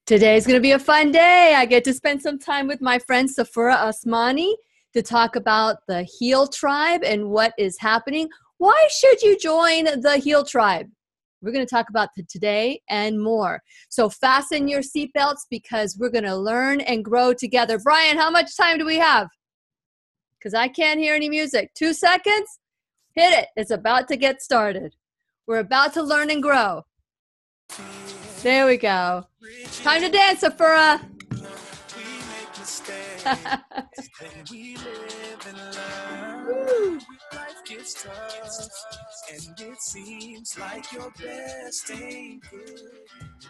Today's going to be a fun day. I get to spend some time with my friend Safura Osmani to talk about the H.E.A.L tribe and what is happening. Why should you join the H.E.A.L tribe? We're going to talk about today and more. So fasten your seatbelts because we're going to learn and grow together. Brian, how much time do we have? Because I can't hear any music. 2 seconds? Hit it. It's about to get started. We're about to learn and grow. There we go. Time to dance, Safura.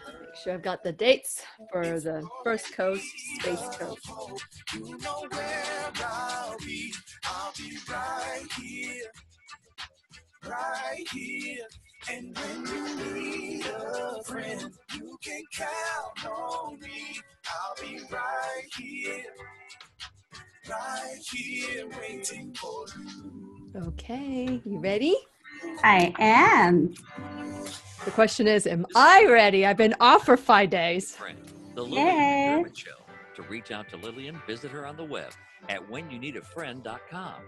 Make sure I've got the dates for the First Coast, Space Coast. You know where I'll be right here. And when you need a friend, you can count on me. I'll be right here waiting for you. Okay, you ready? I am. The question is, am I ready? I've been off for 5 days. The Lillian McDermott Show. To reach out to Lillian, visit her on the web at whenyouneedafriend.com.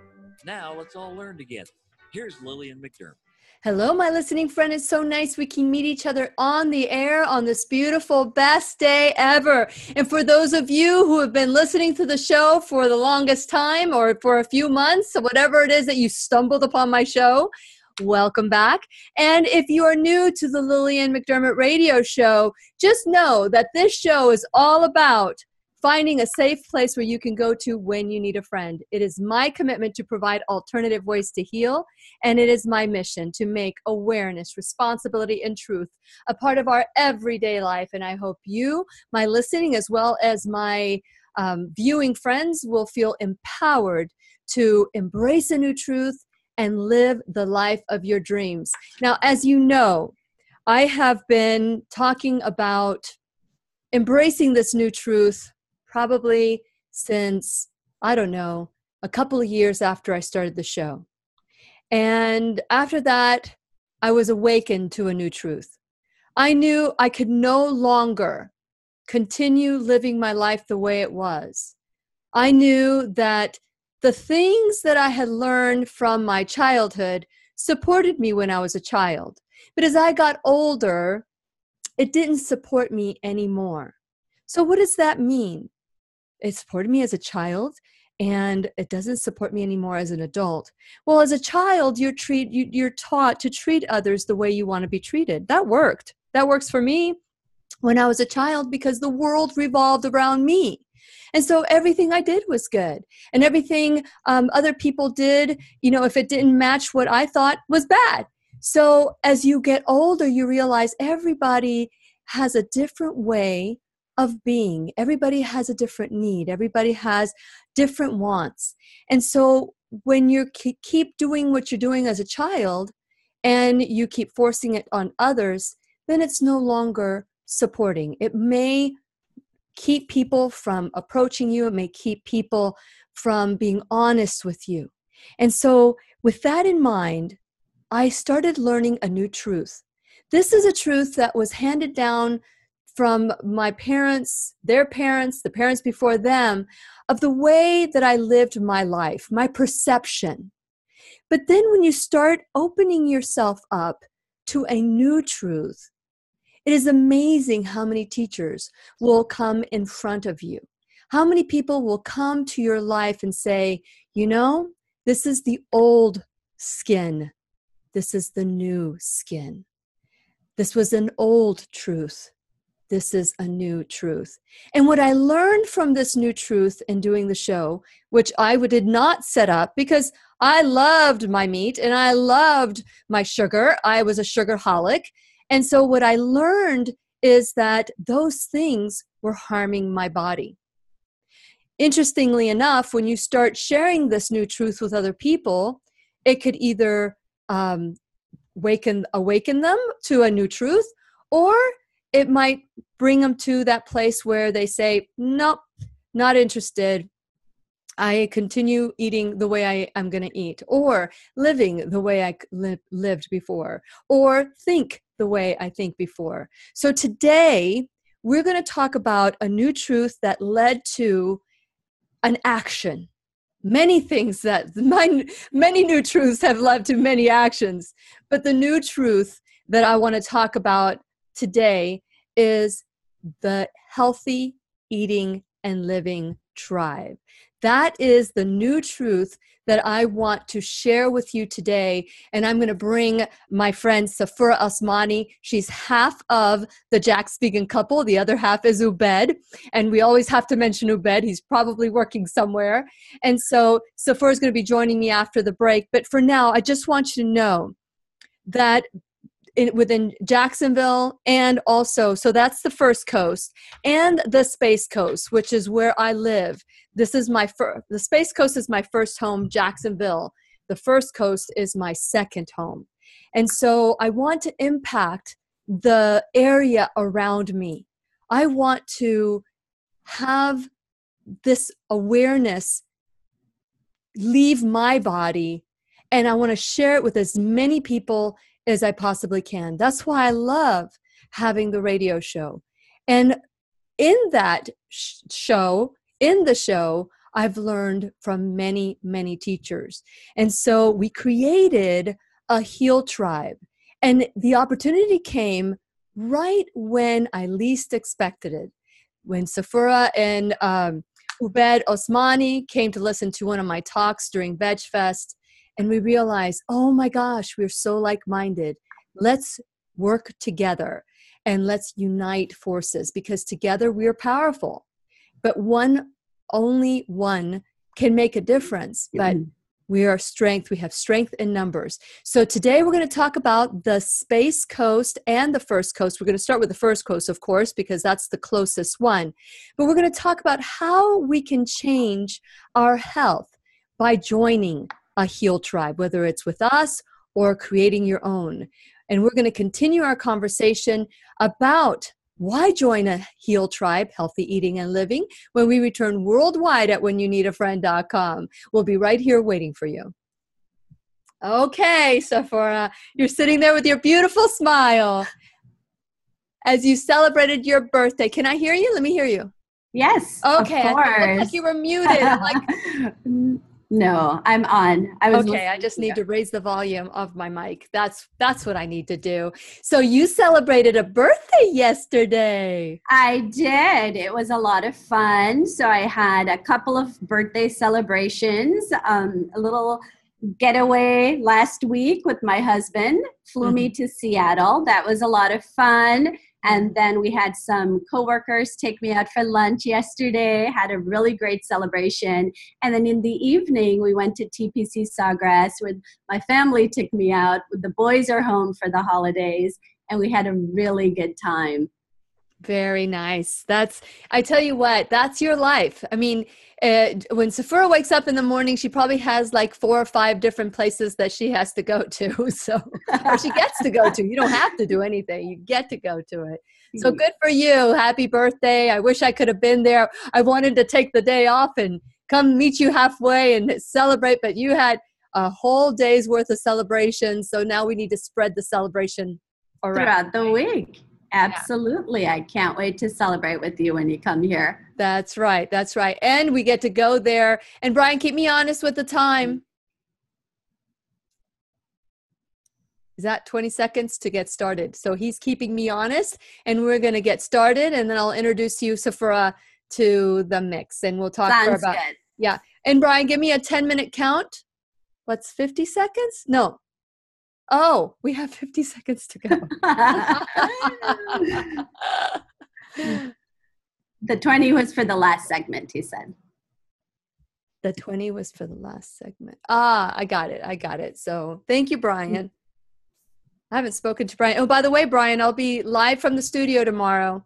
Now let's all learn together. Here's Lillian McDermott. Hello, my listening friend. It's so nice we can meet each other on the air on this beautiful, best day ever. And for those of you who have been listening to the show for the longest time or for a few months, or whatever it is that you stumbled upon my show, welcome back. And if you are new to the Lillian McDermott radio show, just know that this show is all about finding a safe place where you can go to when you need a friend. It is my commitment to provide alternative ways to heal, and it is my mission to make awareness, responsibility, and truth a part of our everyday life. And I hope you, my listening, as well as my viewing friends, will feel empowered to embrace a new truth and live the life of your dreams. Now, as you know, I have been talking about embracing this new truth probably since, I don't know, a couple of years after I started the show. And after that, I was awakened to a new truth. I knew I could no longer continue living my life the way it was. I knew that the things that I had learned from my childhood supported me when I was a child. But as I got older, it didn't support me anymore. So what does that mean? It supported me as a child, and it doesn't support me anymore as an adult. Well, as a child, you're taught to treat others the way you want to be treated. That worked. That works for me when I was a child because the world revolved around me. And so everything I did was good. And everything other people did, if it didn't match what I thought, was bad. So as you get older, you realize everybody has a different way of being. Everybody has a different need. Everybody has different wants. And so when you keep doing what you're doing as a child and you keep forcing it on others, then it's no longer supporting. It may keep people from approaching you. It may keep people from being honest with you. And so with that in mind, I started learning a new truth. This is a truth that was handed down from my parents, their parents, the parents before them, of the way that I lived my life, my perception. But then when you start opening yourself up to a new truth, it is amazing how many teachers will come in front of you. How many people will come to your life and say, this is the old skin. This is the new skin. This was an old truth. This is a new truth. And what I learned from this new truth in doing the show, which I did not set up because I loved my meat and I loved my sugar. I was a sugarholic. And so what I learned is that those things were harming my body. Interestingly enough, when you start sharing this new truth with other people, it could either awaken them to a new truth, or it might bring them to that place where they say, nope, not interested. I continue eating the way I'm going to eat, or living the way I lived before, or think the way I think before. So today, we're going to talk about a new truth that led to an action. Many things many new truths have led to many actions. But the new truth that I want to talk about today is the healthy eating and living tribe. That is the new truth that I want to share with you today. And I'm going to bring my friend Safura Osmani. She's half of the Jax Vegan Couple. The other half is Ubed. And we always have to mention Ubed. He's probably working somewhere. And so Safura is going to be joining me after the break. But for now, I just want you to know that within Jacksonville, and also, so that's the First Coast, and the Space Coast, which is where I live. This is the Space Coast is my first home, Jacksonville. The First Coast is my second home. And so I want to impact the area around me. I want to have this awareness leave my body, and I want to share it with as many people as I possibly can. That's why I love having the radio show. And in that show, I've learned from many, many teachers. And so we created a H.E.A.L tribe. And the opportunity came right when I least expected it. When Safura and Ubed Osmani came to listen to one of my talks during Veg Fest, and we realized, oh my gosh, we're so like-minded. Let's work together and let's unite forces, because together we are powerful. But only one can make a difference. But we have strength in numbers. So today we're going to talk about the Space Coast and the First Coast. We're going to start with the First Coast, of course, because that's the closest one. But we're going to talk about how we can change our health by joining a H.E.A.L tribe, whether it's with us or creating your own. And we're going to continue our conversation about why join a H.E.A.L tribe, healthy eating and living, when we return worldwide at whenyouneedafriend.com. We'll be right here waiting for you. Okay, Safura, you're sitting there with your beautiful smile as you celebrated your birthday. Can I hear you? Let me hear you. Yes, okay, of course. It looked like you were muted. I'm like, no, I'm on. I just need to raise the volume of my mic. That's what I need to do. So you celebrated a birthday yesterday. I did. It was a lot of fun. So I had a couple of birthday celebrations, a little getaway last week with my husband, flew me to Seattle. That was a lot of fun. And then we had some coworkers take me out for lunch yesterday, had a really great celebration. And then in the evening, we went to TPC Sawgrass with my family, took me out. The boys are home for the holidays, and we had a really good time. Very nice. I tell you what, that's your life. I mean, when Safura wakes up in the morning, she probably has like 4 or 5 different places that she has to go to. So, or she gets to go to. You don't have to do anything. You get to go to it. So good for you. Happy birthday. I wish I could have been there. I wanted to take the day off and come meet you halfway and celebrate, but you had a whole day's worth of celebrations. So now we need to spread the celebration around throughout the week. Absolutely. Yeah. I can't wait to celebrate with you when you come here. That's right. That's right. And we get to go there. And Brian, keep me honest with the time. Is that 20 seconds to get started? So he's keeping me honest, and we're going to get started, and then I'll introduce you, Safura, to the mix, and we'll talk Sounds about good. Yeah. And Brian, give me a 10-minute count. What's 50 seconds? No. Oh, we have 50 seconds to go. The 20 was for the last segment, he said. The 20 was for the last segment. I got it. So thank you, Brian. I haven't spoken to Brian. Oh, by the way, Brian, I'll be live from the studio tomorrow.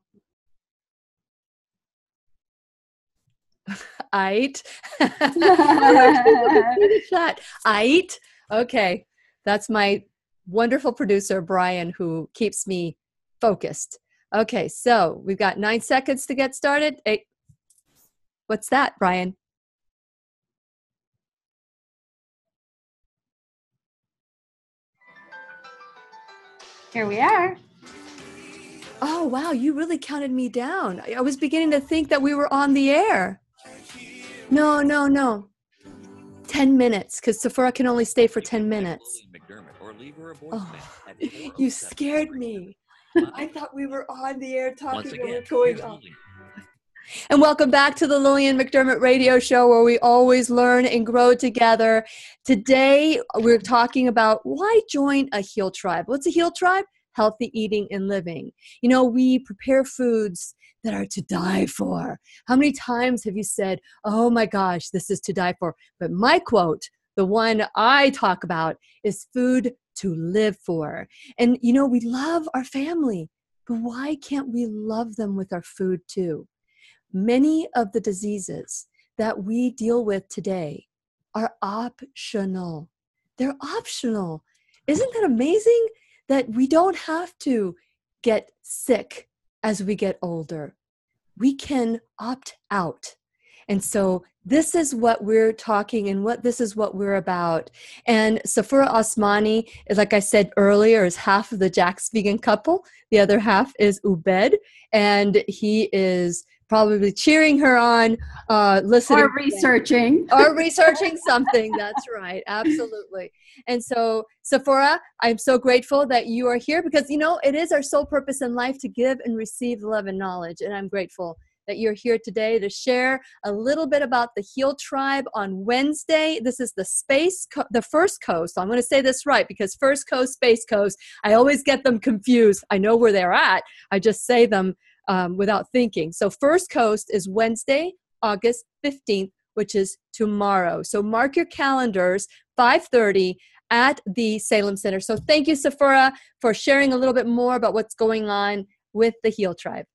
Aight. Aight. Okay. That's my wonderful producer, Brian, who keeps me focused. Okay, so we've got 9 seconds to get started. 8. What's that, Brian? Here we are. Oh, wow. You really counted me down. I was beginning to think that we were on the air. No. 10 minutes, because Safura can only stay for 10 minutes. Lillian McDermott or leave her a Oh, voicemail at you scared me. I thought we were on the air talking Once and again, we're going here's on. Lillian. And welcome back to the Lillian McDermott radio show, where we always learn and grow together. Today, we're talking about why join a H.E.A.L tribe. What's a H.E.A.L tribe? Healthy eating and living. You know, we prepare foods that are to die for. How many times have you said, oh my gosh, this is to die for? But my quote, the one I talk about, is food to live for. And, you know, we love our family, but why can't we love them with our food too? Many of the diseases that we deal with today are optional. They're optional. Isn't that amazing that we don't have to get sick as we get older? We can opt out. And so this is what we're talking and this is what we're about. And Safura Osmani, like I said earlier, is half of the Jax Vegan Couple. The other half is Ubed, and he is probably cheering her on, listening. Or researching something. That's right. Absolutely. And so, Safura, I'm so grateful that you are here because, you know, it is our sole purpose in life to give and receive love and knowledge. And I'm grateful that you're here today to share a little bit about the H.E.A.L tribe on Wednesday. This is the First Coast. I'm going to say this right because First Coast, Space Coast, I always get them confused. I know where they're at. I just say them without thinking. So First Coast is Wednesday, August 15th, which is tomorrow. So mark your calendars, 5:30 at the Salem Center. So thank you, Safura, for sharing a little bit more about what's going on with the H.E.A.L tribe.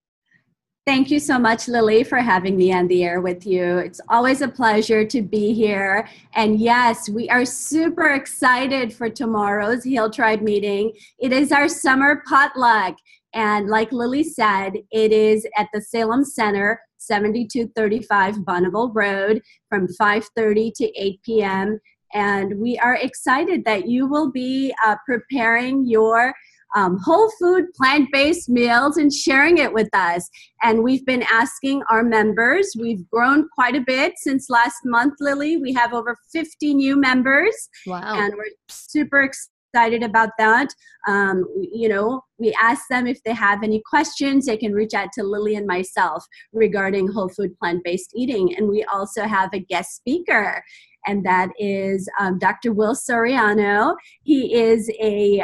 Thank you so much, Lily, for having me on the air with you. It's always a pleasure to be here. And yes, we are super excited for tomorrow's H.E.A.L tribe meeting. It is our summer potluck. And like Lily said, it is at the Salem Center, 7235 Bonneville Road from 5:30 to 8 p.m. And we are excited that you will be preparing your whole food, plant-based meals and sharing it with us. And we've been asking our members. We've grown quite a bit since last month, Lily. We have over 50 new members. Wow. And we're super excited about that. You know, we ask them if they have any questions. They can reach out to Lily and myself regarding whole food, plant-based eating. And we also have a guest speaker, and that is Dr. Will Soriano. He is a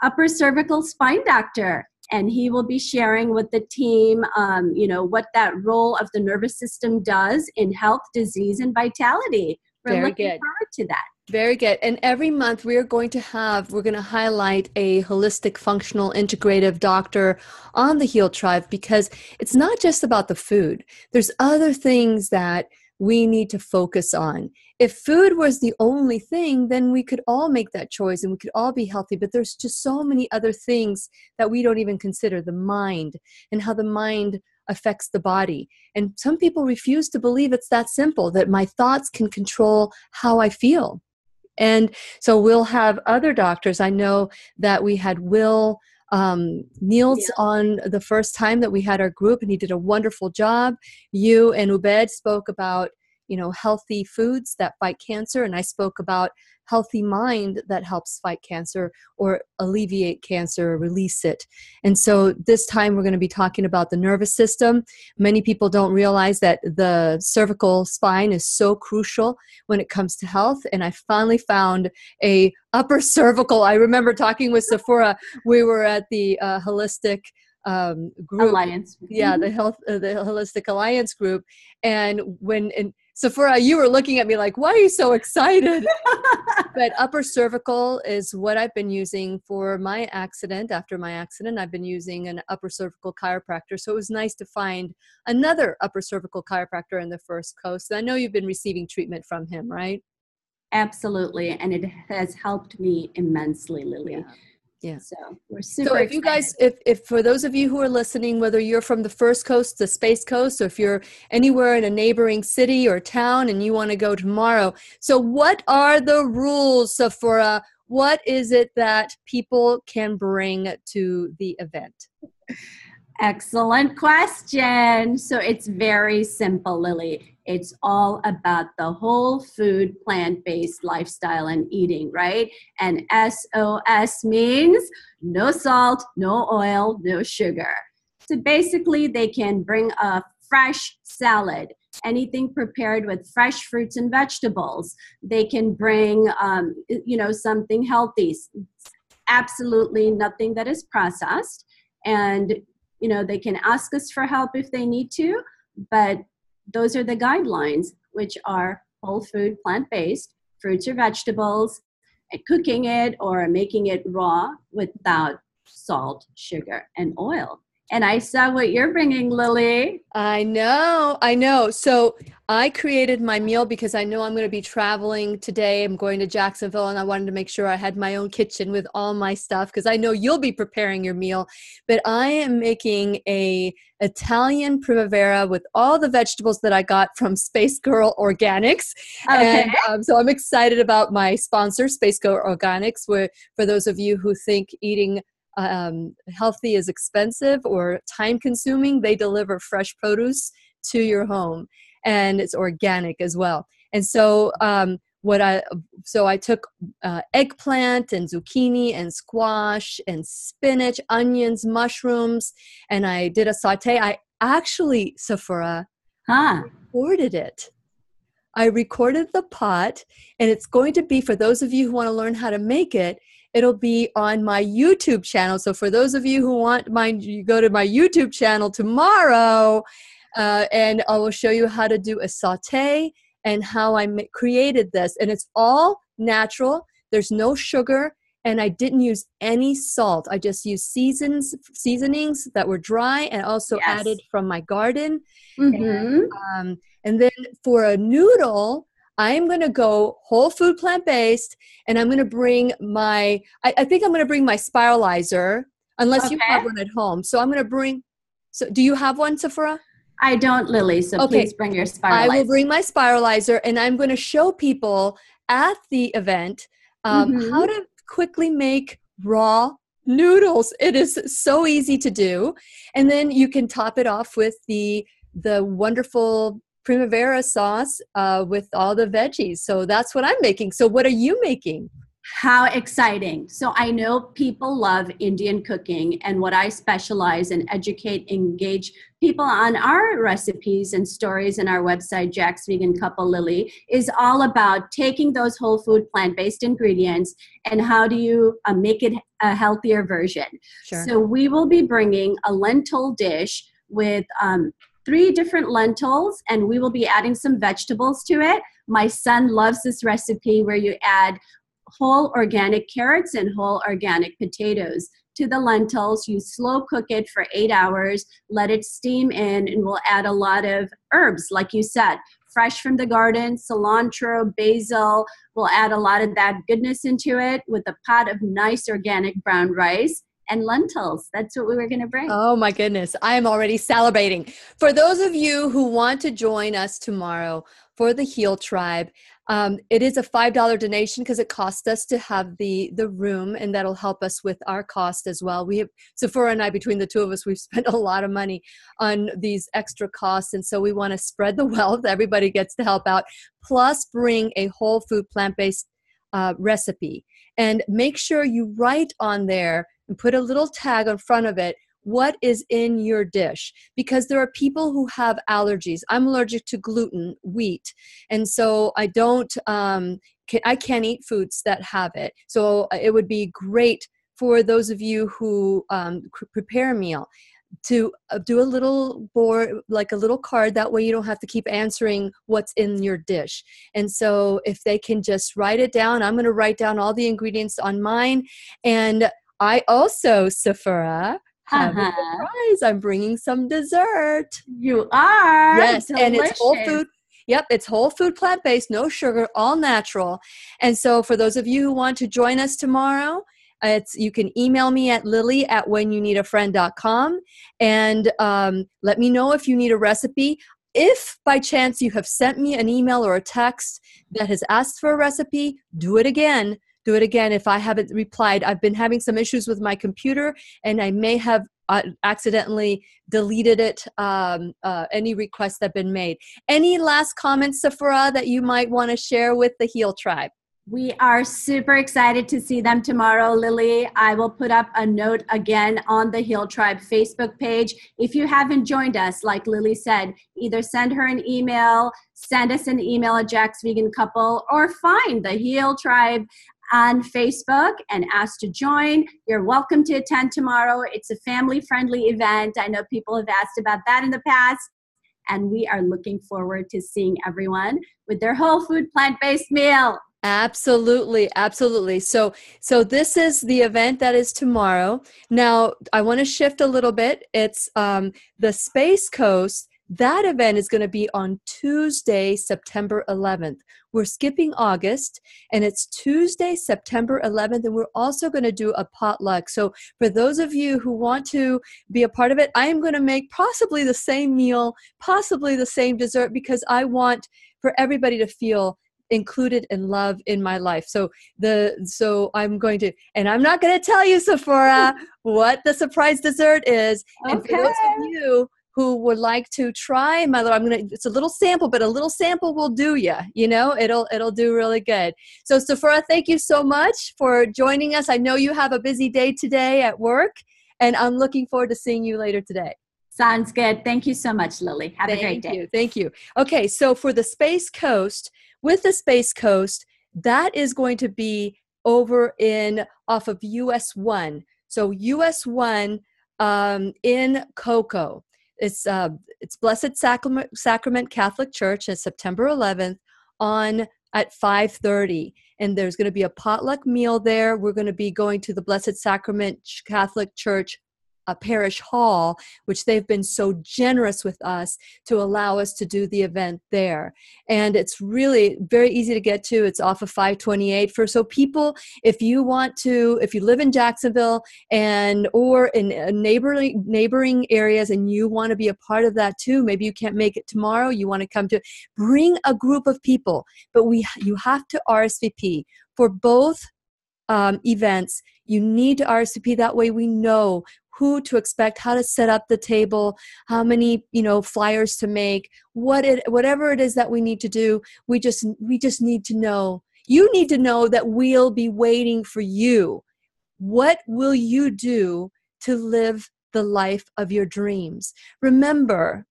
upper cervical spine doctor, and he will be sharing with the team, you know, what that role of the nervous system does in health, disease, and vitality. We're looking forward to that. Very good. And every month we're going to highlight a holistic, functional, integrative doctor on the H.E.A.L tribe, because it's not just about the food. There's other things that we need to focus on. If food was the only thing, then we could all make that choice and we could all be healthy. But there's just so many other things that we don't even consider. The mind and how the mind affects the body. And some people refuse to believe it's that simple, that my thoughts can control how I feel. And so we'll have other doctors. I know that we had Will Niels on the first time that we had our group, and he did a wonderful job. You and Ubed spoke about, you know, healthy foods that fight cancer, and I spoke about healthy mind that helps fight cancer or alleviate cancer or release it. And so this time we're going to be talking about the nervous system. Many people don't realize that the cervical spine is so crucial when it comes to health. And I finally found a upper cervical. I remember talking with Safura. We were at the holistic group Alliance. Yeah, the Holistic Alliance group. And Safura, you were looking at me like, why are you so excited? But upper cervical is what I've been using for my accident. After my accident, I've been using an upper cervical chiropractor. So it was nice to find another upper cervical chiropractor in the First Coast. I know you've been receiving treatment from him, right? Absolutely. And it has helped me immensely, Lily. Yeah. So we're super So if excited. you guys, if for those of you who are listening, whether you're from the First Coast, the Space Coast, or if you're anywhere in a neighboring city or town and you want to go tomorrow, so what are the rules, Safura? What is it that people can bring to the event? Excellent question. So it's very simple, Lily. It's all about the whole food, plant-based lifestyle and eating, right? And SOS means no salt, no oil, no sugar. So basically, they can bring a fresh salad, anything prepared with fresh fruits and vegetables. They can bring, something healthy, absolutely nothing that is processed. And they can ask us for help if they need to, but those are the guidelines, which are whole food, plant-based, fruits or vegetables, and cooking it or making it raw without salt, sugar, and oil. And I saw what you're bringing, Lily. I know. So I created my meal because I know I'm going to be traveling today. I'm going to Jacksonville, and I wanted to make sure I had my own kitchen with all my stuff because I know you'll be preparing your meal. But I am making a Italian primavera with all the vegetables that I got from Space Girl Organics. Okay. And so I'm excited about my sponsor, Space Girl Organics, where for those of you who think eating healthy is expensive or time consuming, they deliver fresh produce to your home, and it's organic as well. And so I took eggplant and zucchini and squash and spinach, onions, mushrooms, and I did a saute. I actually, Safura, recorded it. I recorded the pot, and it's going to be, for those of you who want to learn how to make it, it'll be on my YouTube channel. So for those of you who want mine, you go to my YouTube channel tomorrow, and I will show you how to do a saute and how I created this. And it's all natural. There's no sugar, and I didn't use any salt. I just used seasonings that were dry and also added from my garden. Mm-hmm. And then for a noodle, I'm going to go whole food plant-based, and I'm going to bring I think I'm going to bring my spiralizer, unless you have one at home. So I'm going to bring, do you have one, Safura? I don't, Lily, so please bring your spiralizer. I will bring my spiralizer, and I'm going to show people at the event how to quickly make raw noodles. It is so easy to do. And then you can top it off with the wonderful primavera sauce with all the veggies. So that's what I'm making. So what are you making? How exciting. So I know people love Indian cooking, and what I specialize in, educate, engage people on our recipes and stories in our website, Jax Vegan Couple, Lily, is all about taking those whole food plant-based ingredients and how do you make it a healthier version. Sure. So we will be bringing a lentil dish with 3 different lentils, and we will be adding some vegetables to it. My son loves this recipe where you add whole organic carrots and whole organic potatoes to the lentils. You slow cook it for 8 hours, let it steam in, and we'll add a lot of herbs, like you said, fresh from the garden, cilantro, basil. We'll add a lot of that goodness into it with a pot of nice organic brown rice and lentils. That's what we were going to bring. Oh my goodness. I am already salivating. For those of you who want to join us tomorrow for the H.E.A.L Tribe, it is a $5 donation because it costs us to have the room, and that'll help us with our cost as well. We have, Safura and I, between the two of us, we've spent a lot of money on these extra costs. And so we want to spread the wealth. Everybody gets to help out, plus bring a whole food plant-based recipe. And make sure you write on there and put a little tag on front of it, what is in your dish, because there are people who have allergies. I'm allergic to gluten, wheat, and so I can't eat foods that have it. So it would be great for those of you who prepare a meal to do a little board, like a little card. That way you don't have to keep answering what's in your dish. And so if they can just write it down, I'm going to write down all the ingredients on mine. And I also, Safura, have a surprise. I'm bringing some dessert. You are? Yes, delicious. And it's whole food. Yep, it's whole food, plant-based, no sugar, all natural. And so for those of you who want to join us tomorrow, you can email me at lily@whenyouneedafriend.com and let me know if you need a recipe. If by chance you have sent me an email or a text that has asked for a recipe, do it again. Do it again if I haven't replied. I've been having some issues with my computer, and I may have accidentally deleted it, any requests that have been made. Any last comments, Safura, that you might want to share with the H.E.A.L tribe? We are super excited to see them tomorrow, Lily. I will put up a note again on the H.E.A.L Tribe Facebook page. If you haven't joined us, like Lily said, either send her an email, send us an email at Jax Vegan Couple, or find the H.E.A.L Tribe on Facebook and ask to join. You're welcome to attend tomorrow. It's a family-friendly event. I know people have asked about that in the past, and we are looking forward to seeing everyone with their whole food plant-based meal. Absolutely. Absolutely. So this is the event that is tomorrow. Now, I want to shift a little bit. It's the Space Coast. That event is going to be on Tuesday, September 11th. We're skipping August, and it's Tuesday, September 11th, and we're also going to do a potluck. So for those of you who want to be a part of it, I am going to make possibly the same meal, possibly the same dessert, because I want for everybody to feel included and love in my life. So I'm going to, and I'm not going to tell you, Safura, what the surprise dessert is. Okay. And for those of you who would like to try my little, it's a little sample, but a little sample will do you, it'll do really good. So Safura, thank you so much for joining us. I know you have a busy day today at work, and I'm looking forward to seeing you later today. Sounds good. Thank you so much, Lily. Have a great day. Thank you. Okay, so for the Space Coast, with the Space Coast, that is going to be over off of US 1. So US 1 in Cocoa. It's Blessed Sacrament Catholic Church on September 11th at 5:30. And there's going to be a potluck meal there. We're going to be going to the Blessed Sacrament Catholic Church parish hall, which they've been so generous with us to allow us to do the event there. And it's really very easy to get to. It's off of 528. So people, if you live in Jacksonville or in neighboring areas and you want to be a part of that too, maybe you can't make it tomorrow, you want to bring a group of people, but you have to RSVP for both events. You need to RSVP. That way we know who to expect, how to set up the table, how many, flyers to make, whatever it is that we need to do. We just need to know. You need to know that we'll be waiting for you. What will you do to live the life of your dreams? Remember,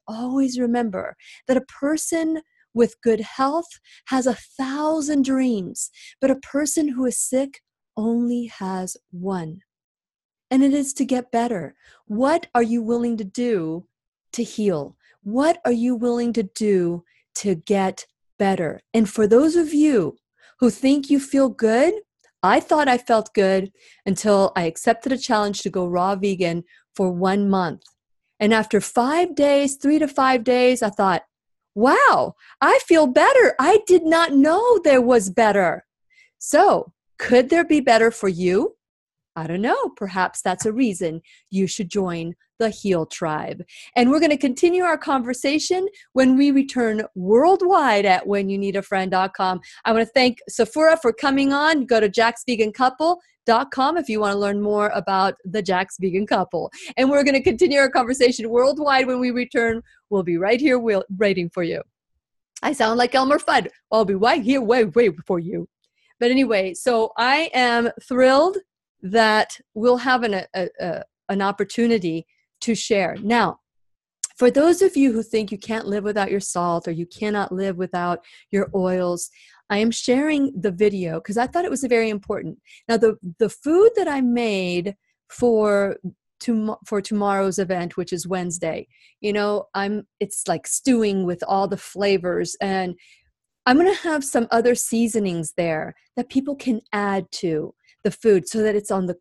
always remember that a person with good health has 1,000 dreams, but a person who is sick only has one. And it is to get better. What are you willing to do to heal? What are you willing to do to get better? And for those of you who think you feel good, I thought I felt good until I accepted a challenge to go raw vegan for 1 month. And after 5 days, 3 to 5 days, I thought, wow, I feel better. I did not know there was better. So could there be better for you? I don't know. Perhaps that's a reason you should join the H.E.A.L Tribe. And we're going to continue our conversation when we return worldwide at whenyouneedafriend.com. I want to thank Safura for coming on. Go to jaxvegancouple.com if you want to learn more about the Jax Vegan Couple. And we're going to continue our conversation worldwide when we return. We'll be right here waiting for you. I sound like Elmer Fudd. I'll be right here wait for you. But anyway, so I am thrilled that we'll have an opportunity to share. Now, for those of you who think you can't live without your salt or you cannot live without your oils, I am sharing the video because I thought it was very important. Now, the food that I made for tomorrow's event, which is Wednesday, it's like stewing with all the flavors, and I'm going to have some other seasonings there that people can add to the food so that it's on the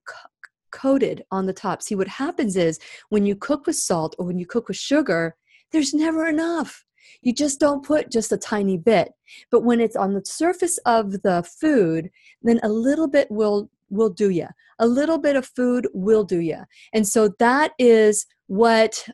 coated on the top. See, what happens is when you cook with salt or when you cook with sugar, there's never enough. You just don't put just a tiny bit. But when it's on the surface of the food, then a little bit will do you. A little bit of food will do you. And so that is what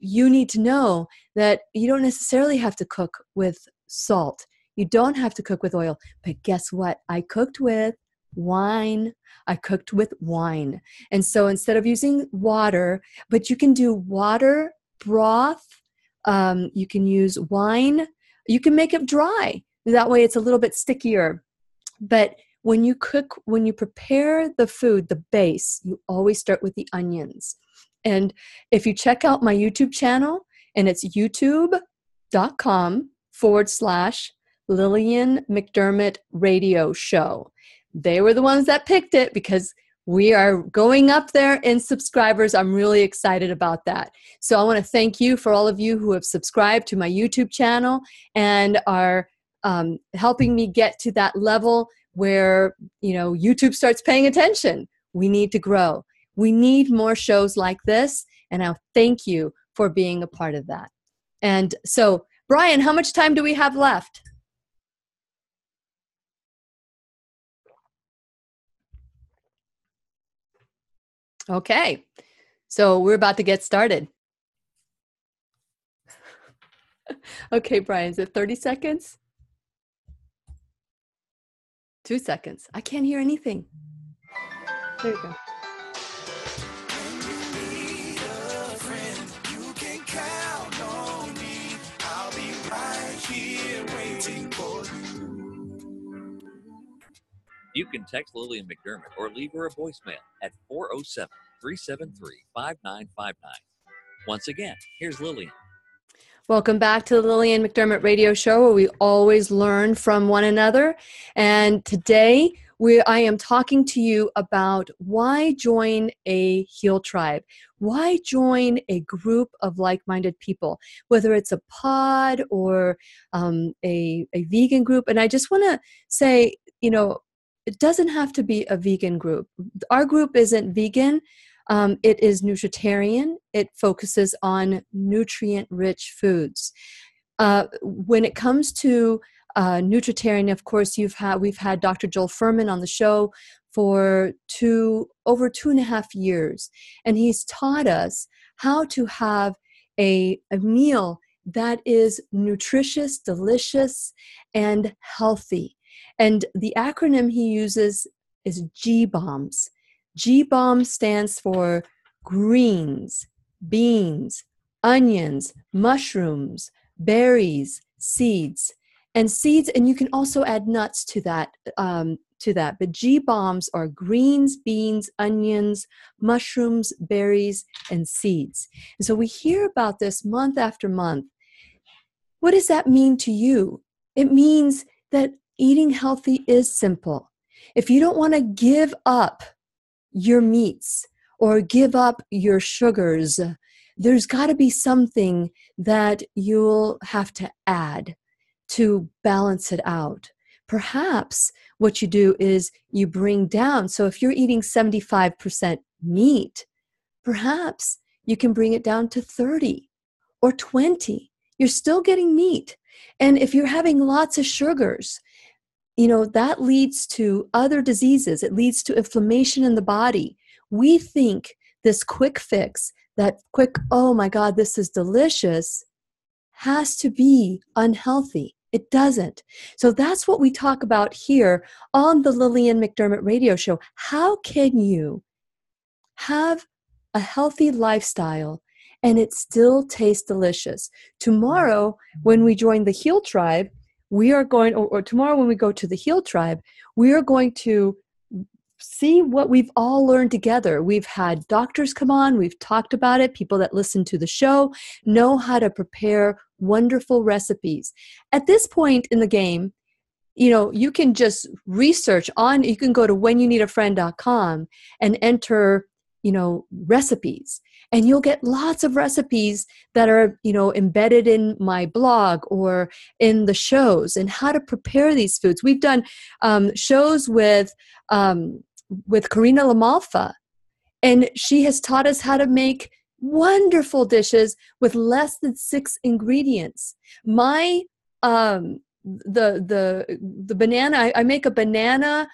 you need to know, that you don't necessarily have to cook with salt. You don't have to cook with oil. But guess what? I cooked with wine. I cooked with wine. And so instead of using water, but you can do water, broth, you can use wine, you can make it dry. That way it's a little bit stickier. But when you cook, when you prepare the food, the base, you always start with the onions. And if you check out my YouTube channel, and it's youtube.com/Lillian McDermott Radio Show. They were the ones that picked it because we are going up there in subscribers. I'm really excited about that. So I want to thank you for all of you who have subscribed to my YouTube channel and are helping me get to that level where, YouTube starts paying attention. We need to grow. We need more shows like this, and I thank you for being a part of that. And so, Brian, how much time do we have left? Okay, so we're about to get started. Okay, Brian, is it 30 seconds? 2 seconds. I can't hear anything. There you go. You can text Lillian McDermott or leave her a voicemail at 407-373-5959. Once again, here's Lillian. Welcome back to the Lillian McDermott Radio Show, where we always learn from one another. And today, I am talking to you about why join a H.E.A.L tribe. Why join a group of like-minded people, whether it's a pod or a vegan group. And I just want to say, it doesn't have to be a vegan group. Our group isn't vegan. It is nutritarian. It focuses on nutrient-rich foods. When it comes to nutritarian, of course, we've had Dr. Joel Fuhrman on the show for over 2.5 years, and he's taught us how to have a meal that is nutritious, delicious, and healthy. And the acronym he uses is G-BOMBS. G-BOMB stands for greens, beans, onions, mushrooms, berries, seeds. And you can also add nuts to that. But G-BOMBs are greens, beans, onions, mushrooms, berries, and seeds. And so we hear about this month after month. What does that mean to you? It means that eating healthy is simple. If you don't want to give up your meats or give up your sugars, there's got to be something that you'll have to add to balance it out. Perhaps what you do is you bring down. So if you're eating 75% meat, perhaps you can bring it down to 30 or 20. You're still getting meat. And if you're having lots of sugars, that leads to other diseases. It leads to inflammation in the body. We think this quick fix, oh my God, this is delicious, has to be unhealthy. It doesn't. So that's what we talk about here on the Lillian McDermott Radio Show. How can you have a healthy lifestyle and it still tastes delicious? Tomorrow, when we join the H.E.A.L tribe, we are going, or tomorrow when we go to the H.E.A.L tribe, we are going to see what we've all learned together. We've had doctors come on, we've talked about it, people that listen to the show know how to prepare wonderful recipes. At this point in the game, you can just research you can go to whenyouneedafriend.com and enter, recipes. And you'll get lots of recipes that are, embedded in my blog or in the shows and how to prepare these foods. We've done shows with Karina Lamalfa, and she has taught us how to make wonderful dishes with less than 6 ingredients. My the banana, I make a banana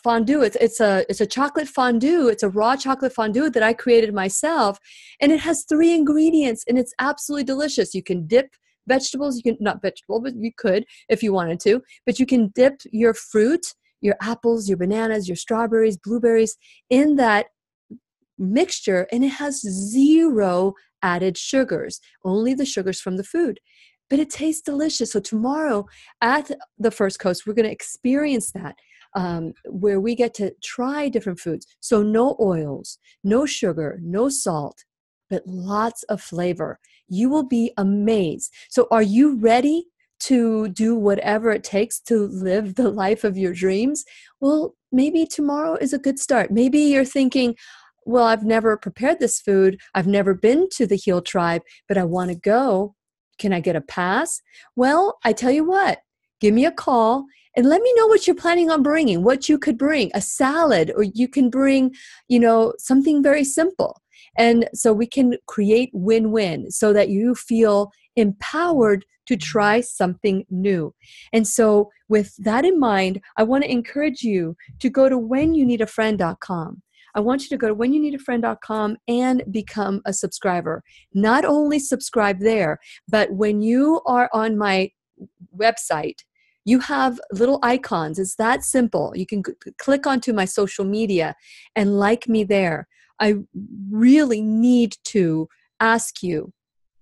fondue. It's a chocolate fondue. It's a raw chocolate fondue that I created myself, and it has 3 ingredients, and it's absolutely delicious. You can dip vegetables. You can not vegetable, but you could if you wanted to. But you can dip your fruit, your apples, your bananas, your strawberries, blueberries in that mixture, and it has zero added sugars, only the sugars from the food. But it tastes delicious. So tomorrow at the First Coast, we're going to experience that, where we get to try different foods. So no oils, no sugar, no salt, but lots of flavor. You will be amazed. So are you ready to do whatever it takes to live the life of your dreams? Well, maybe tomorrow is a good start. Maybe you're thinking, well, I've never prepared this food. I've never been to the H.E.A.L tribe, but I want to go. Can I get a pass? Well, I tell you what, give me a call and let me know what you're planning on bringing, what you could bring, a salad, or you can bring, something very simple. And so we can create win-win so that you feel empowered to try something new. And so with that in mind, I want to encourage you to go to whenyouneedafriend.com. I want you to go to whenyouneedafriend.com and become a subscriber. Not only subscribe there, but when you are on my website, you have little icons. It's that simple. You can click onto my social media and like me there. I really need to ask you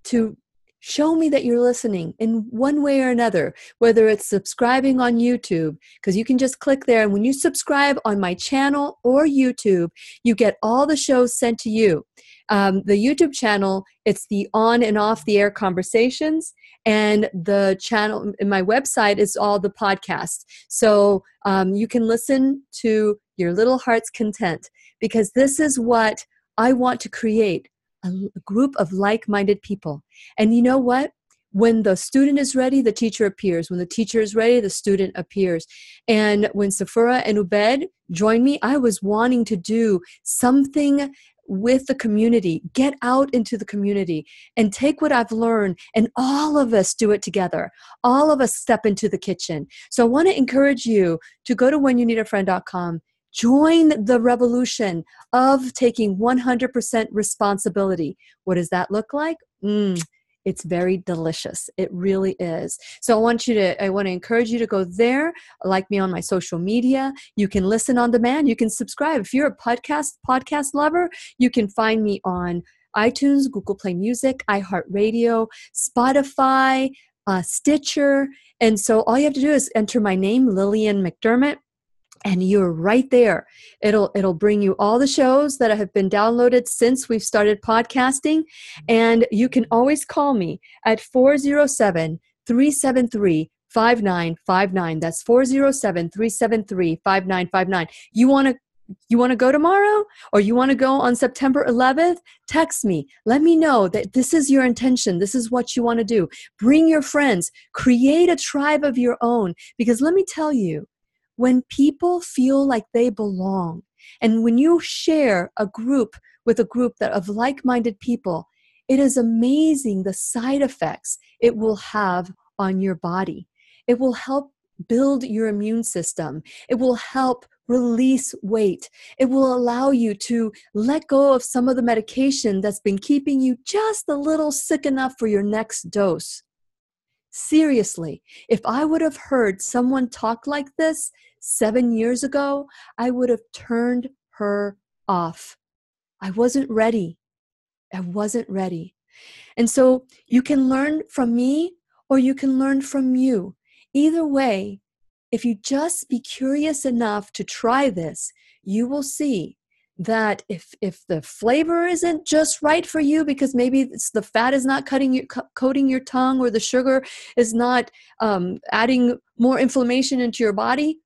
to show me that you're listening in one way or another, whether it's subscribing on YouTube, because you can just click there. And when you subscribe on my channel or YouTube, you get all the shows sent to you. The YouTube channel, it's the on and off the air conversations. And the channel in my website is all the podcasts. So you can listen to your little heart's content, because this is what I want to create. A group of like-minded people. And you know what? When the student is ready, the teacher appears. When the teacher is ready, the student appears. And when Safura and Ubed joined me, I was wanting to do something with the community, get out into the community and take what I've learned, and all of us do it together. All of us step into the kitchen. So I want to encourage you to go to whenyouneedafriend.com. Join the revolution of taking 100% responsibility. What does that look like? It's very delicious. It really is. So I want to encourage you to go there, like me on my social media. You can listen on demand. You can subscribe. If you're a podcast lover, you can find me on iTunes, Google Play Music, iHeartRadio, Spotify, Stitcher. And so all you have to do is enter my name, Lillian McDermott, and you're right there. It'll bring you all the shows that have been downloaded since we've started podcasting. And you can always call me at 407-373-5959. That's 407-373-5959. You want to go tomorrow, or you want to go on September 11th? Text me. Let me know that this is your intention. This is what you want to do. Bring your friends. Create a tribe of your own. Because let me tell you, when people feel like they belong, and when you share a group with a group of like-minded people, it is amazing the side effects it will have on your body. It will help build your immune system. It will help release weight. It will allow you to let go of some of the medication that's been keeping you just a little sick enough for your next dose. Seriously, if I would have heard someone talk like this 7 years ago, I would have turned her off. I wasn't ready. And so you can learn from me, or you can learn from you. Either way, if you just be curious enough to try this, you will see that if the flavor isn't just right for you, because maybe the fat is not coating your tongue, or the sugar is not adding more inflammation into your body,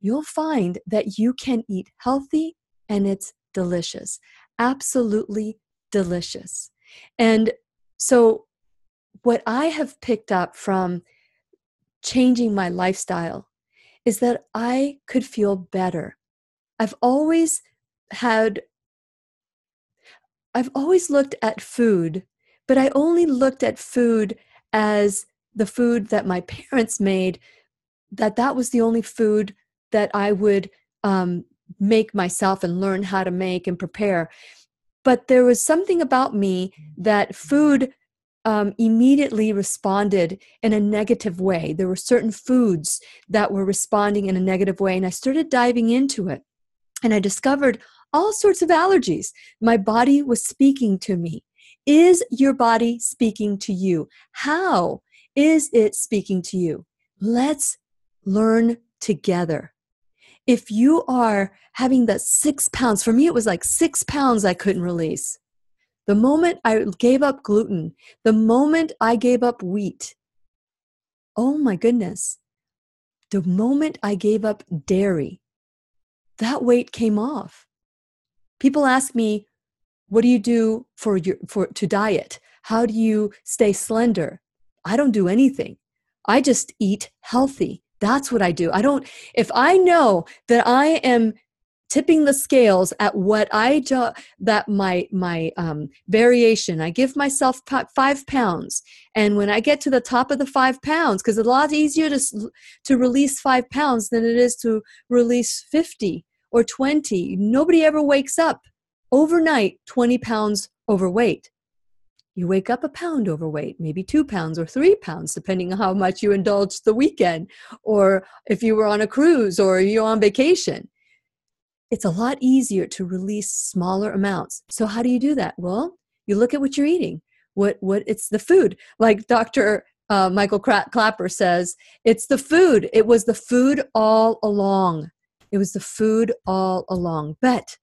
you'll find that you can eat healthy and it's delicious. Absolutely delicious. And so what I have picked up from changing my lifestyle is that I could feel better. I've always looked at food, but I only looked at food as the food that my parents made, that was the only food that I would make myself and learn how to make and prepare. But there was something about me that food immediately responded in a negative way. There were certain foods that were responding in a negative way, and I started diving into it. And I discovered all sorts of allergies. My body was speaking to me. Is your body speaking to you? How is it speaking to you? Let's learn together. If you are having that 6 pounds, for me, it was like 6 pounds I couldn't release. The moment I gave up gluten, the moment I gave up wheat, oh my goodness, the moment I gave up dairy, that weight came off. People ask me, what do you do to diet? How do you stay slender? I don't do anything. I just eat healthy. That's what I do. If I know that I am tipping the scales at what I do, that my variation, I give myself 5 pounds. And when I get to the top of the 5 pounds, because it's a lot easier to release 5 pounds than it is to release 50 or 20. Nobody ever wakes up overnight 20 pounds overweight. You wake up a pound overweight, maybe 2 pounds or 3 pounds, depending on how much you indulged the weekend, or if you were on a cruise or you're on vacation. It's a lot easier to release smaller amounts. So how do you do that? Well, you look at what you're eating. What it's the food. Like Dr. Michael Clapper says, it's the food. It was the food all along. It was the food all along. But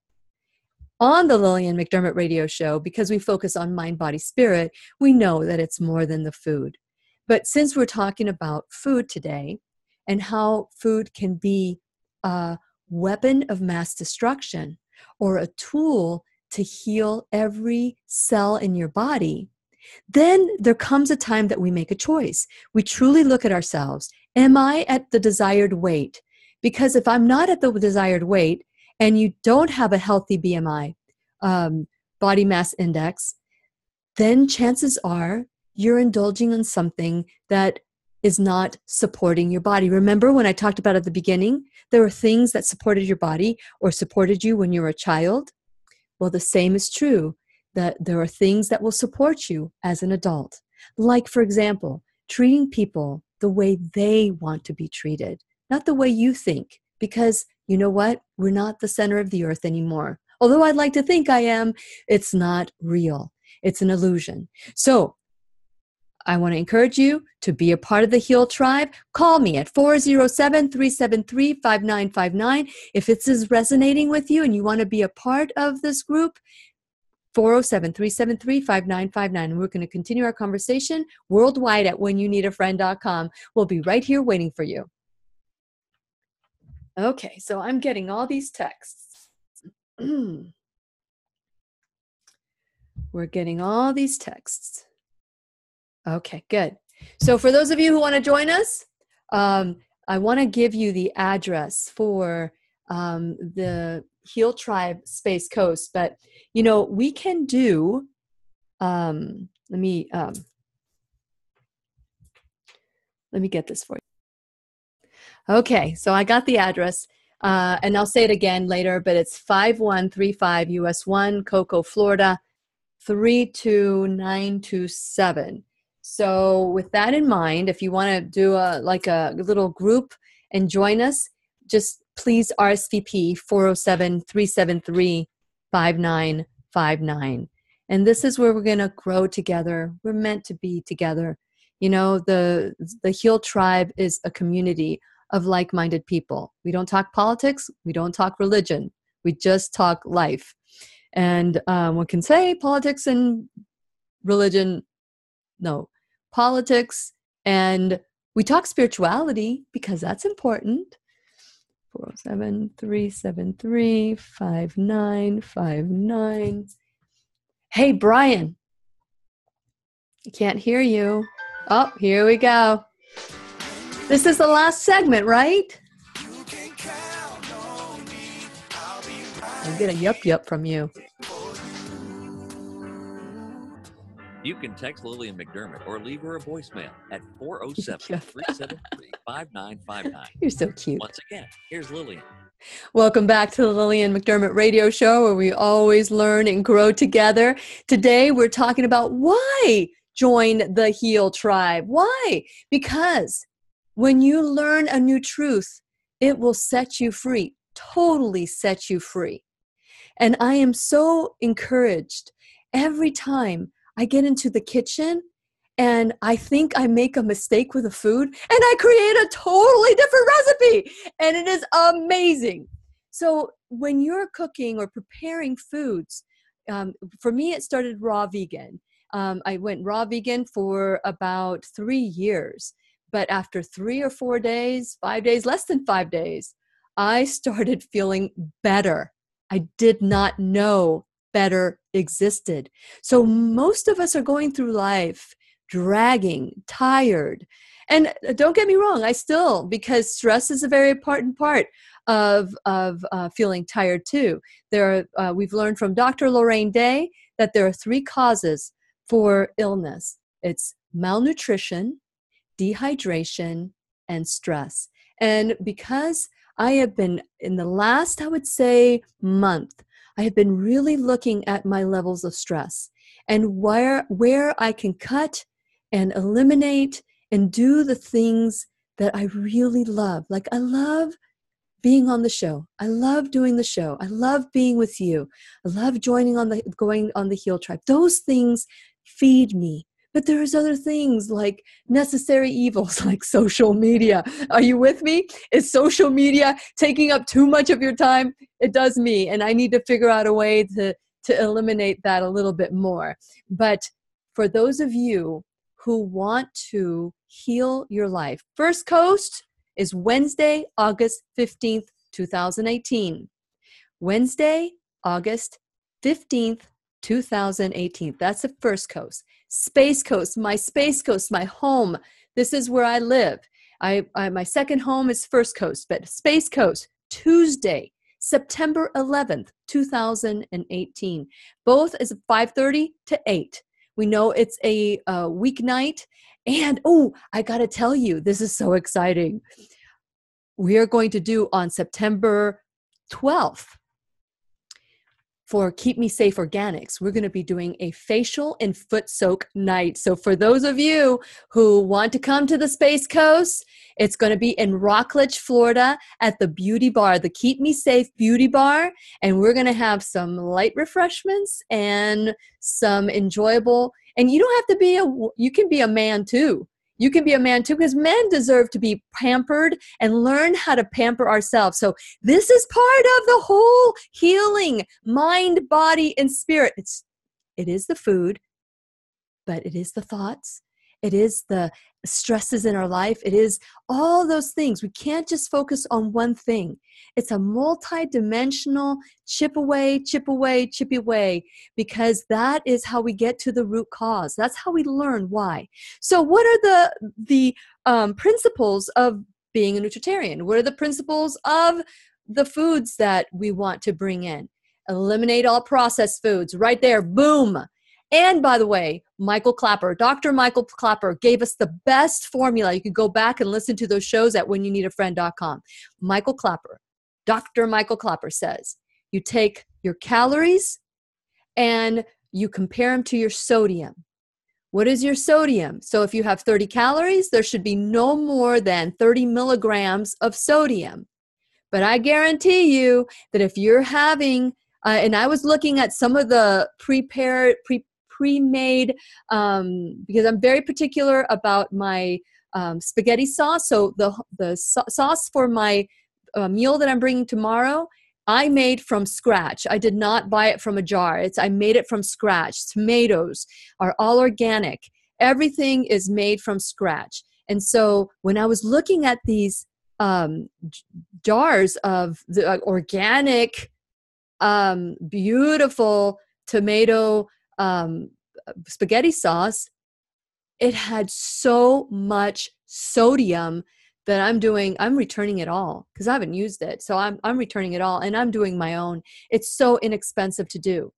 on the Lillian McDermott radio show, because we focus on mind, body, spirit, we know that it's more than the food. But since we're talking about food today and how food can be a weapon of mass destruction or a tool to heal every cell in your body, then there comes a time that we make a choice. We truly look at ourselves. Am I at the desired weight? Because if I'm not at the desired weight and you don't have a healthy BMI, body mass index, then chances are you're indulging in something that is not supporting your body. Remember when I talked about at the beginning, there were things that supported your body or supported you when you were a child? Well, the same is true, that there are things that will support you as an adult. Like, for example, treating people the way they want to be treated, not the way you think. Because you know what? We're not the center of the earth anymore. Although I'd like to think I am, it's not real. It's an illusion. So I want to encourage you to be a part of the H.E.A.L tribe. Call me at 407-373-5959. If it's resonating with you and you want to be a part of this group, 407-373-5959. And we're going to continue our conversation worldwide at whenyouneedafriend.com. We'll be right here waiting for you. Okay, so I'm getting all these texts. We're getting all these texts. Okay, good. So for those of you who want to join us, I want to give you the address for the H.E.A.L Tribe Space Coast. But, you know, we can do, let me get this for you. Okay, so I got the address. And I'll say it again later, but it's 5135 US 1, Cocoa, Florida, 32927. So with that in mind, if you want to do a little group and join us, just please RSVP 407-373-5959. And this is where we're going to grow together. We're meant to be together. You know, the H.E.A.L tribe is a community of like-minded people. We don't talk politics. We don't talk religion. We just talk life. And one can say politics and religion. No, politics, and we talk spirituality because that's important. 407-373-5959. Hey, Brian. I can't hear you. Oh, here we go. This is the last segment, right? I'll get a yup from you. You can text Lillian McDermott or leave her a voicemail at 407-373-5959. You're so cute. Once again, here's Lillian. Welcome back to the Lillian McDermott radio show, where we always learn and grow together. Today, we're talking about why join the H.E.A.L tribe. Why? Because when you learn a new truth, it will set you free, totally set you free. And I am so encouraged every time I get into the kitchen and I think I make a mistake with the food and I create a totally different recipe. And it is amazing. So when you're cooking or preparing foods, for me, it started raw vegan. I went raw vegan for about 3 years. But after 3 or 4 days, 5 days, less than 5 days, I started feeling better. I did not know better existed. So most of us are going through life dragging, tired. And don't get me wrong, I still, because stress is a very important part of feeling tired too. We've learned from Dr. Lorraine Day that there are 3 causes for illness. It's malnutrition, dehydration, and stress. And because I have been, in the last, I would say, month, I have been really looking at my levels of stress and where I can cut and eliminate and do the things that I really love. Like I love being on the show. I love doing the show. I love being with you. I love going on the H.E.A.L tribe. Those things feed me. But there's other things like necessary evils like social media. Are you with me? Is social media taking up too much of your time? It does me. And I need to figure out a way to eliminate that a little bit more. But for those of you who want to heal your life, First Coast is Wednesday, August 15th, 2018. Wednesday, August 15th, 2018. That's the First Coast. Space Coast, my home. This is where I live. My second home is First Coast, but Space Coast, Tuesday, September 11th, 2018. Both is 5:30 to 8. We know it's a weeknight. And, I got to tell you, this is so exciting. We are going to do on September 12th, for Keep Me Safe Organics, we're going to be doing a facial and foot soak night. So for those of you who want to come to the Space Coast, it's going to be in Rockledge, Florida at the Beauty Bar, the Keep Me Safe Beauty Bar. And we're going to have some light refreshments and some enjoyable, and you don't have to be you can be a man too. You can be a man too, because men deserve to be pampered and learn how to pamper ourselves. So this is part of the whole healing, mind, body, and spirit. It is the food, but it is the thoughts. It is the stresses in our life. It is all those things. We can't just focus on one thing. It's a multi-dimensional chip away, because that is how we get to the root cause. That's how we learn why. So what are the principles of being a nutritarian? What are the principles of the foods that we want to bring in? Eliminate all processed foods. Right there, boom. And by the way, Dr. Michael Clapper gave us the best formula. You can go back and listen to those shows at whenyouneedafriend.com. Dr. Michael Clapper says, you take your calories and you compare them to your sodium. What is your sodium? So if you have 30 calories, there should be no more than 30 milligrams of sodium. But I guarantee you that if you're having, and I was looking at some of the pre-made, because I'm very particular about my spaghetti sauce. So the sauce for my meal that I'm bringing tomorrow, I made from scratch. I did not buy it from a jar. I made it from scratch. Tomatoes are all organic. Everything is made from scratch. And so when I was looking at these jars of the organic, beautiful tomato spaghetti sauce, it had so much sodium that I'm returning it all because I haven't used it. So I'm returning it all and I'm doing my own. It's so inexpensive to do.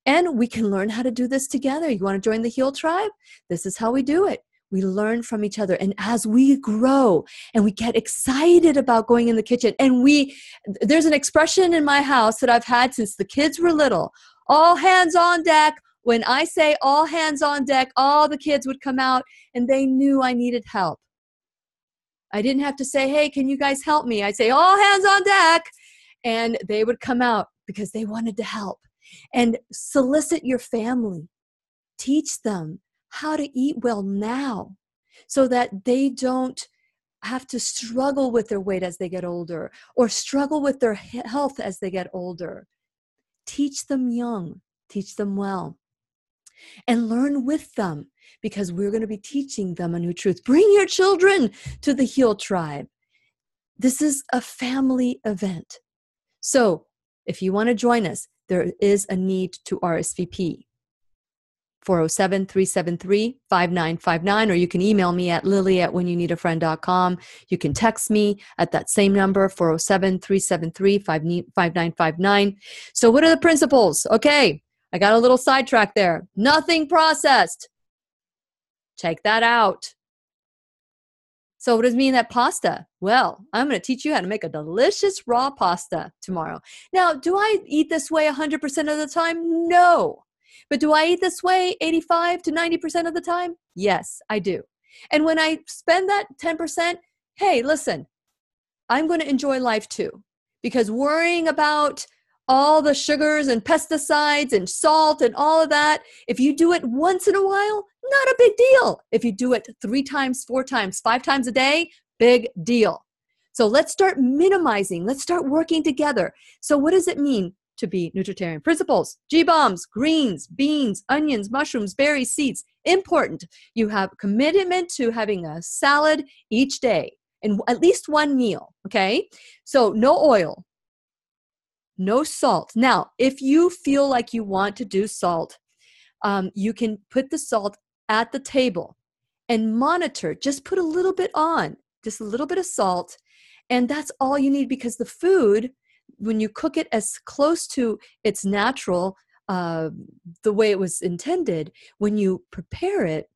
And we can learn how to do this together. You want to join the H.E.A.L tribe? This is how we do it. We learn from each other. And as we grow and we get excited about going in the kitchen, and there's an expression in my house that I've had since the kids were little, all hands on deck, When I say all hands on deck, all the kids would come out and they knew I needed help. I didn't have to say, hey, can you guys help me? I'd say all hands on deck. And they would come out because they wanted to help. And solicit your family. Teach them how to eat well now so that they don't have to struggle with their weight as they get older or struggle with their health as they get older. Teach them young. Teach them well. And learn with them because we're going to be teaching them a new truth. Bring your children to the H.E.A.L tribe. This is a family event. So if you want to join us, there is a need to RSVP. 407-373-5959, or you can email me at lily@whenyouneedafriend.com. You can text me at that same number, 407-373-5959. So what are the principles? Okay, I got a little sidetrack there. Nothing processed. Check that out. So what does it mean that pasta? Well, I'm going to teach you how to make a delicious raw pasta tomorrow. Now, do I eat this way 100% of the time? No. But do I eat this way 85 to 90% of the time? Yes, I do. And when I spend that 10%, hey, listen, I'm going to enjoy life too. Because worrying about all the sugars and pesticides and salt and all of that, if you do it once in a while, not a big deal. If you do it 3 times, 4 times, 5 times a day, big deal. So let's start minimizing. Let's start working together. So what does it mean to be nutritarian? Principles: G-bombs, greens, beans, onions, mushrooms, berries, seeds. Important. You have commitment to having a salad each day and at least one meal. Okay. So no oil, no salt. Now, if you feel like you want to do salt, you can put the salt at the table and monitor. Just put a little bit on, just a little bit of salt. And that's all you need, because the food, when you cook it as close to its natural, the way it was intended, when you prepare it,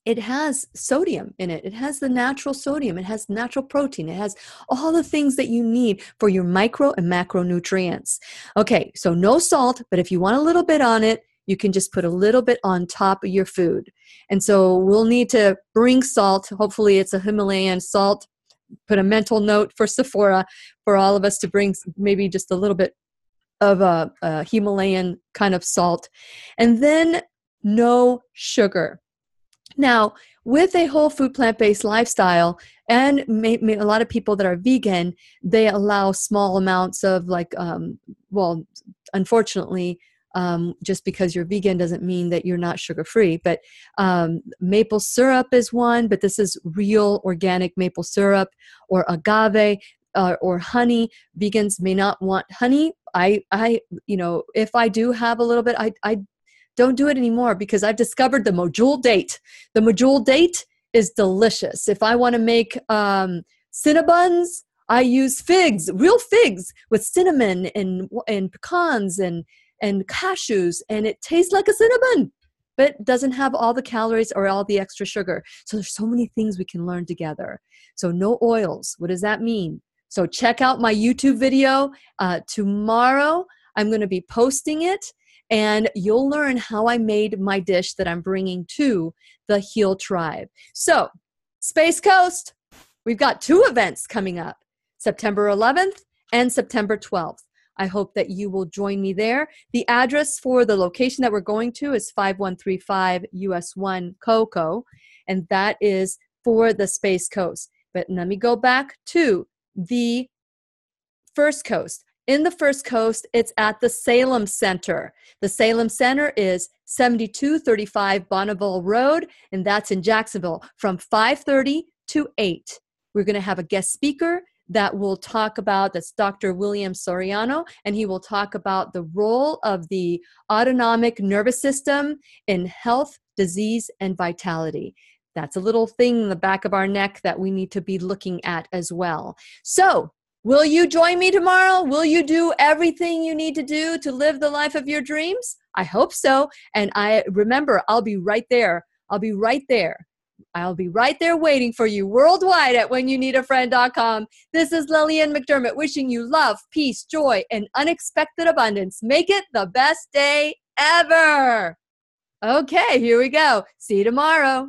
it has sodium in it. It has the natural sodium. It has natural protein. It has all the things that you need for your micro and macronutrients. Okay, so no salt, but if you want a little bit on it, you can just put a little bit on top of your food. And so we'll need to bring salt. Hopefully it's a Himalayan salt. Put a mental note for Safura for all of us to bring maybe just a little bit of a Himalayan kind of salt. And then no sugar. Now, with a whole food plant-based lifestyle, and a lot of people that are vegan, they allow small amounts of unfortunately, just because you're vegan doesn't mean that you're not sugar-free. But maple syrup is one, but this is real organic maple syrup, or agave, or honey. Vegans may not want honey. If I do have a little bit, I don't do it anymore, because I've discovered the module date. The module date is delicious. If I want to make Cinnabons, I use figs, real figs with cinnamon and pecans and cashews, and it tastes like a Cinnabon, but doesn't have all the calories or all the extra sugar. So there's so many things we can learn together. So no oils. What does that mean? So check out my YouTube video. Tomorrow, I'm going to be posting it, and you'll learn how I made my dish that I'm bringing to the H.E.A.L tribe. So, Space Coast, we've got 2 events coming up, September 11th and September 12th. I hope that you will join me there. The address for the location that we're going to is 5135 US 1 Cocoa, and that is for the Space Coast. But let me go back to the First Coast. In the First Coast, it's at the Salem Center. The Salem Center is 7235 Bonneville Road, and that's in Jacksonville, from 5:30 to 8. We're going to have a guest speaker that will talk about, that's Dr. William Soriano, and he will talk about the role of the autonomic nervous system in health, disease, and vitality. That's a little thing in the back of our neck that we need to be looking at as well. So, will you join me tomorrow? Will you do everything you need to do to live the life of your dreams? I hope so. And remember, I'll be right there. I'll be right there waiting for you worldwide at whenyouneedafriend.com. This is Lillian McDermott wishing you love, peace, joy, and unexpected abundance. Make it the best day ever. Okay, here we go. See you tomorrow.